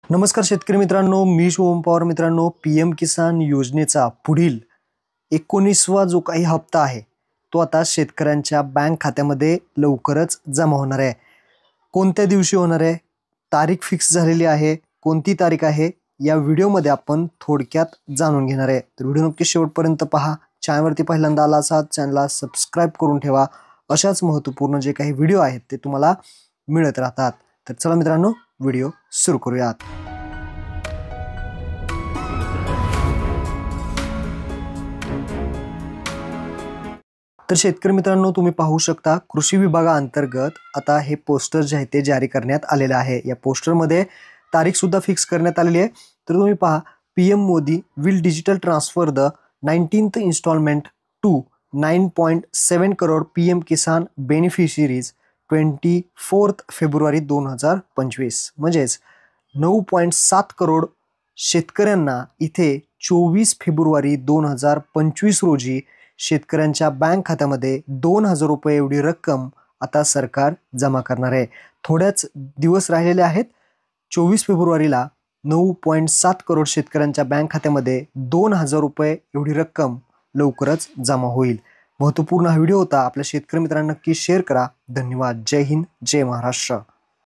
नमस्कार शेतकरी मित्रांनो, मी शुभम पवार. मित्रांनो, पीएम किसान योजनेचा पुढील 19वा जो काही हप्ता आहे तो आता शेतकऱ्यांच्या बँक खात्यामध्ये लवकरच जमा होणार आहे. कोणत्या दिवशी होणार आहे, तारीख फिक्स झालेली आहे, कोणती तारीख आहे, या व्हिडिओमध्ये आपण थोडक्यात जाणून घेणार आहे. तर व्हिडिओ नक्की शेवटपर्यंत पहा. चॅनलवरती पहिल्यांदा आला असाल चॅनलला सबस्क्राईब करून ठेवा. अशाच महत्त्वपूर्ण जे काही व्हिडिओ आहेत ते तुम्हाला मिळत राहतात. तर चला मित्रांनो, व्हिडिओ सुरू करूयात. तर शेतकरी मित्रांनो, तुम्ही पाहू शकता कृषी विभागाअंतर्गत आता हे पोस्टर जे आहे ते जारी करण्यात आलेले आहे. या पोस्टरमध्ये तारीख सुद्धा फिक्स करण्यात आलेली आहे. तर तुम्ही पहा, PM Modi will digital transfer the 19th installment to 9.7 crore PM Kisan beneficiaries 24 February 2025. म्हणजेच 9.7 करोड शेतकऱ्यांना इथे 24 फेब्रुवारी 2025 रोजी शेतकऱ्यांच्या बँक खात्यामध्ये 2,000 रुपये एवढी रक्कम आता सरकार जमा करणार आहे. थोड्याच दिवस राहिलेले आहेत. 24 फेब्रुवारीला 9.7 करोड शेतकऱ्यांच्या बँक खात्यामध्ये 2,000 रुपये एवढी रक्कम लवकरच जमा होईल. महत्त्वपूर्ण हा व्हिडिओ होता. आपल्या शेतकरी मित्रांना नक्की शेअर करा. धन्यवाद. जय हिंद, जय महाराष्ट्र.